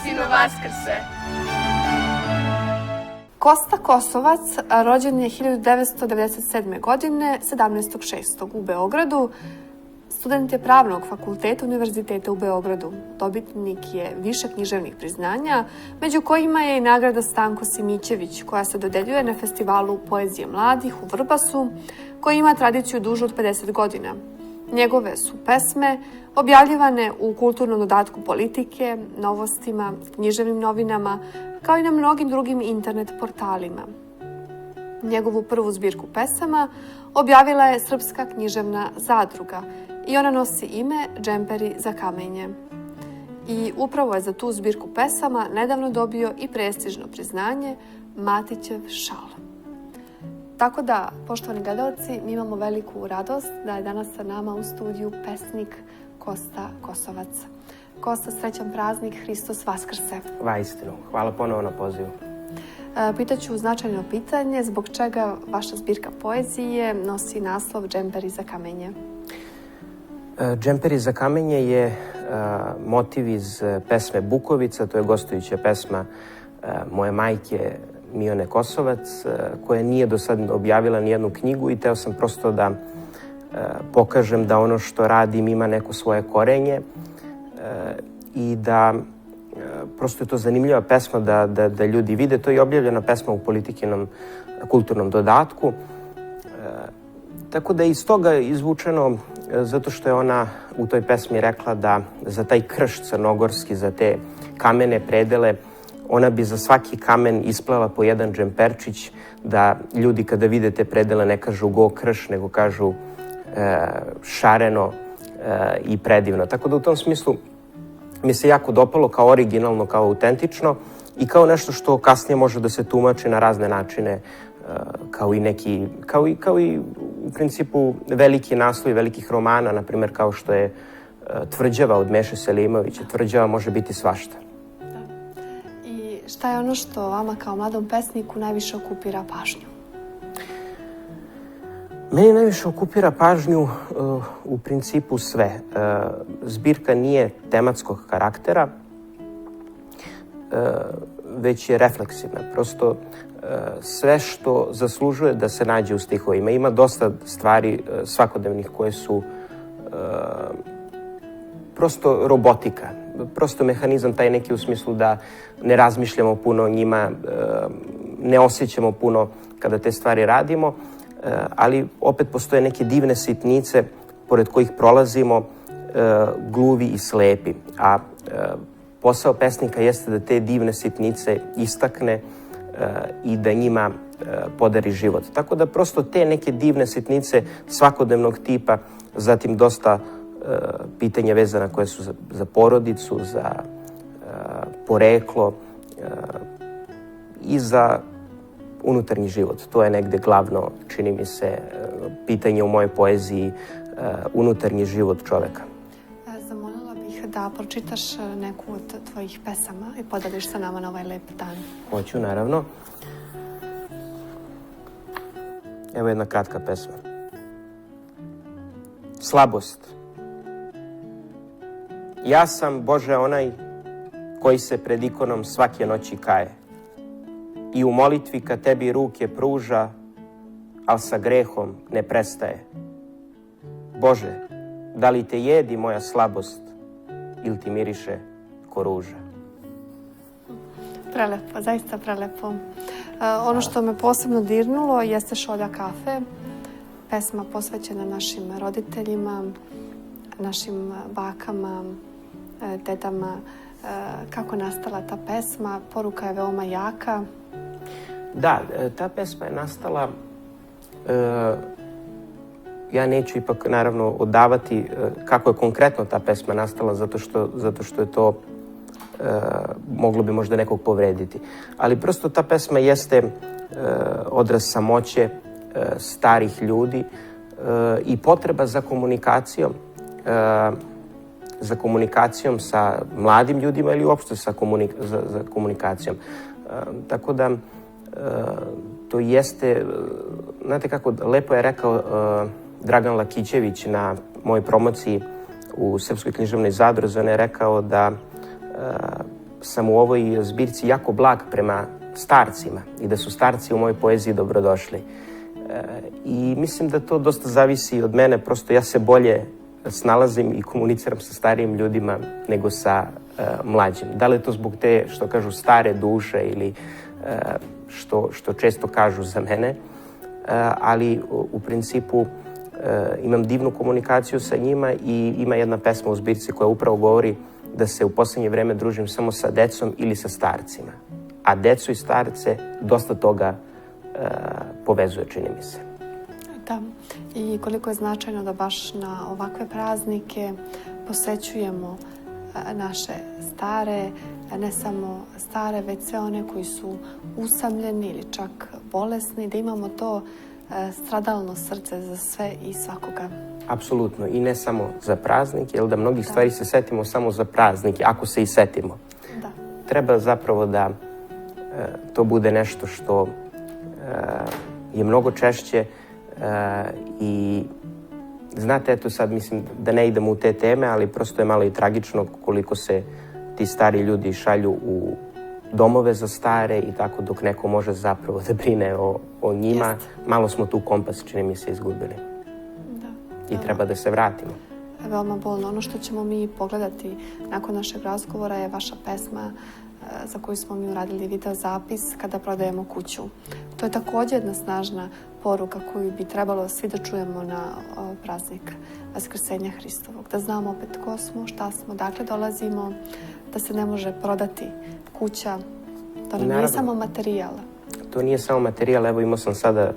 istinu vaskrse. Kosta Kosovac rođen je 1997. godine, 17.6. u Beogradu. Student je Pravnog fakulteta Univerziteta u Beogradu. Dobitnik je više književnih priznanja, među kojima je i nagrada Stanko Simićević, koja se dodeljuje na festivalu Poezije mladih u Vrbasu, koji ima tradiciju dužu od 50 godina. Njegove su pesme objavljivane u kulturnom dodatku Politike, Novostima, književnim novinama, kao i na mnogim drugim internet portalima. Njegovu prvu zbirku pesama objavila je Srpska književna zadruga i ona nosi ime Džemperi za kamenje. I upravo je za tu zbirku pesama nedavno dobio i prestižno priznanje Matićev šal. Tako da, poštovani gledalci, mi imamo veliku radost da je danas sa nama u studiju pesnik Kosta Kosovac. Kosta, srećan praznik, Hristos vaskrse. Vaistinu. Hvala ponovo na pozivu. Pitaću značajno pitanje, zbog čega vaša zbirka poezije nosi naslov Džemperi za kamenje? Džemperi za kamenje je motiv iz pesme Bukovica, to je gostujuća pesma moje majke Mione Kosovac, koja nije do sad objavila nijednu knjigu i teo sam prosto da pokažem da ono što radim ima neko svoje korenje i da prosto je to zanimljiva pesma da ljudi vide. To je objavljena pesma u Politikinom kulturnom dodatku. Tako da je iz toga izvučeno, zato što je ona u toj pesmi rekla da za taj krš crnogorski, za te kamene predele, ona bi za svaki kamen isplela po jedan džemperčić, da ljudi kada vide te predele ne kažu go krš, nego kažu šareno i predivno. Tako da u tom smislu mi se jako dopalo kao originalno, kao autentično i kao nešto što kasnije može da se tumači na razne načine, kao i u principu veliki naslovi velikih romana, na primjer kao što je Tvrđava od Meše Selimovića. Tvrđava može biti svašta. I šta je ono što vama kao mladom pesniku najviše okupira pažnju? Meni najviše okupira pažnju u principu sve. Zbirka nije tematskog karaktera, već je refleksivna. Prosto sve što zaslužuje da se nađe u stihovima. Ima dosta stvari svakodnevnih koje su prosto robotika. Prosto mehanizam taj neki u smislu da ne razmišljamo puno o njima, ne osjećamo puno kada te stvari radimo, ali opet postoje neke divne sitnice pored kojih prolazimo gluvi i slepi. A posao pesnika jeste da te divne sitnice istakne i da njima podari život. Tako da prosto te neke divne sitnice svakodnevnog tipa, zatim dosta pitanja vezana koje su za porodicu, za poreklo i za unutarnji život. To je negde glavno, čini mi se, pitanje u mojoj poeziji, unutarnji život čoveka. Zamolila bih da pročitaš neku od tvojih pesama i podeliš sa nama na ovaj lep dan. Hoću, naravno. Evo jedna kratka pesma. Slabost. Ja sam, Bože, onaj koji se pred ikonom svake noći kaje i u molitvi ka tebi ruke pruža, al sa grehom ne prestaje. Bože, da li te jedi moja slabost ili ti miriše ko ruža? Prelepo, zaista prelepo. Ono što me posebno dirnulo jeste Šolja kafe, pesma posvećena našim roditeljima, našim bakama, tetama. Kako je nastala ta pesma? Poruka je veoma jaka. Da, ta pesma je nastala, ja neću ipak naravno odavati kako je konkretno ta pesma nastala, zato što je to moglo bi možda nekog povrediti. Ali prosto ta pesma jeste odraz samoće starih ljudi i potreba za komunikacijom sa mladim ljudima ili uopšte za komunikacijom. Tako da to jeste, znate kako, lepo je rekao Dragan Lakićević na mojoj promociji u Srpskoj književnoj zadruzi. On je rekao da sam u ovoj zbirci jako blag prema starcima i da su starci u mojoj poeziji dobrodošli. I mislim da to dosta zavisi od mene, prosto ja se bolje snalazim i komuniciram sa starijim ljudima nego sa mlađim. Da li je to zbog te, što kažu, stare duše ili što često kažu za mene, ali u principu imam divnu komunikaciju sa njima i ima jedna pesma u zbirci koja upravo govori da se u posljednje vreme družim samo sa decom ili sa starcima. A decu i starce dosta toga povezuje, čini mi se. Da, i koliko je značajno da baš na ovakve praznike posećujemo naše stare, ne samo stare, već sve one koji su usamljeni ili čak bolesni, da imamo to stradalno srce za sve i svakoga. Apsolutno, i ne samo za praznik, jer da mnogih stvari se setimo samo za praznike, ako se i setimo. Da. Treba zapravo da to bude nešto što je mnogo češće i znate, eto sad mislim da ne idemo u te teme, ali prosto je malo i tragično koliko se ti stari ljudi šalju u domove za stare i tako dok neko može zapravo da brine o njima. Jest. Malo smo tu kompas, čini mi se, izgubili. Da. I treba da se vratimo. Veoma bolno. Ono što ćemo mi pogledati nakon našeg razgovora je vaša pesma za koju smo mi uradili video zapis Kada prodajemo kuću. To je također jedna snažna poruka koju bi trebalo svi da čujemo na praznik Vaskrsenja Hristovog. Da znamo opet ko smo, šta smo, dakle dolazimo, da se ne može prodati kuća. To nam nije samo materijal. To nije samo materijal. Evo imao sam sada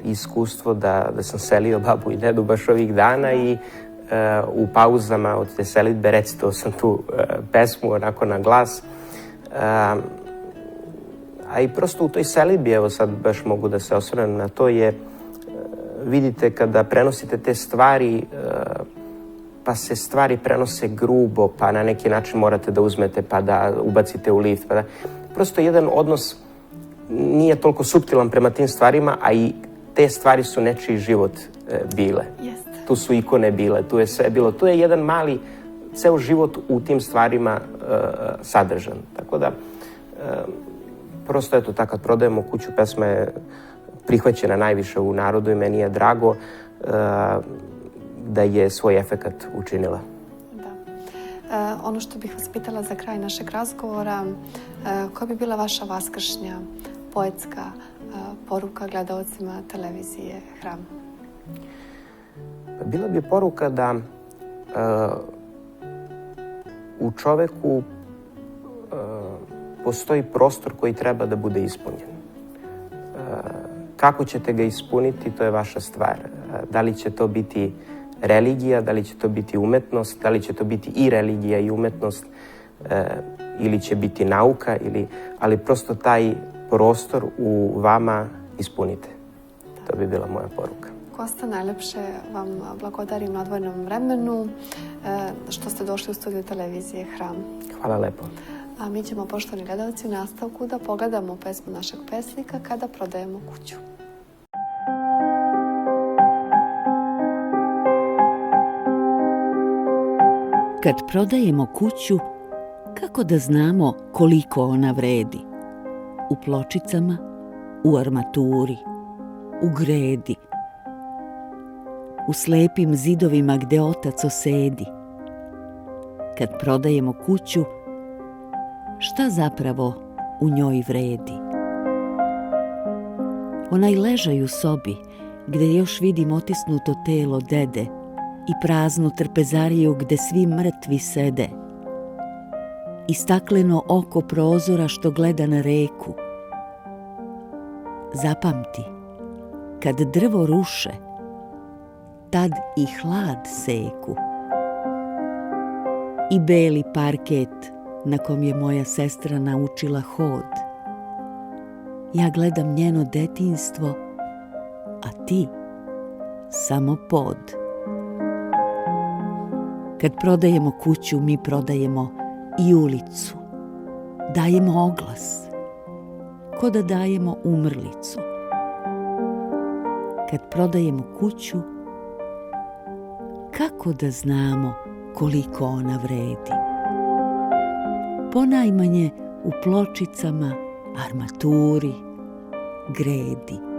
iskustvo da sam selio babu i dedu baš ovih dana i u pauzama od te selitbe recitao sam tu pesmu onako na glas. A i prosto u toj selidbi, evo sad baš mogu da se osvrnem na to, je vidite kada prenosite te stvari, pa se stvari prenose grubo, pa na neki način morate da uzmete pa da ubacite u lift. Pa da, prosto jedan odnos nije toliko suptilan prema tim stvarima, a i te stvari su nečiji život bile. Jest. Tu su ikone bile, tu je sve bilo. Tu je jedan mali, ceo život u tim stvarima sadržan. Tako da, prosto eto, tako kad prodajemo kuću, pesma je prihvaćena najviše u narodu i meni je drago da je svoj efekat učinila. Da. Ono što bih vas pitala za kraj našeg razgovora, koja bi bila vaša vaskršnja poetska poruka gledaocima televizije Hram? Bila bi poruka da u čoveku postoji prostor koji treba da bude ispunjen. Kako ćete ga ispuniti, to je vaša stvar. Da li će to biti religija, da li će to biti umetnost, da li će to biti i religija i umetnost, ili će biti nauka, ali prosto taj prostor u vama ispunite. To bi bila moja poruka. Kosta, najlepše vam blagodarim na odvojenom vremenu što ste došli u studiju televizije Hram. Hvala lepo. A mi ćemo, poštovani gledalci, u nastavku da pogledamo pesmu našeg pesnika Kada prodajemo kuću. Kad prodajemo kuću, kako da znamo koliko ona vredi? U pločicama, u armaturi, u gredi, u slepim zidovima gde otac osedi. Kad prodajemo kuću, šta zapravo u njoj vredi? Onaj ležaj u sobi, gde još vidim otisnuto telo dede i praznu trpezariju gde svi mrtvi sede. I stakleno oko prozora što gleda na reku. Zapamti, kad drvo ruše, tad i hlad seku. I beli parket na kom je moja sestra naučila hod. Ja gledam njeno detinjstvo, a ti samo pod. Kad prodajemo kuću, mi prodajemo i ulicu. Dajemo oglas, ko da dajemo umrlicu. Kad prodajemo kuću, kako da znamo koliko ona vredi? ponajmanje u pločicama, armaturi, gredi.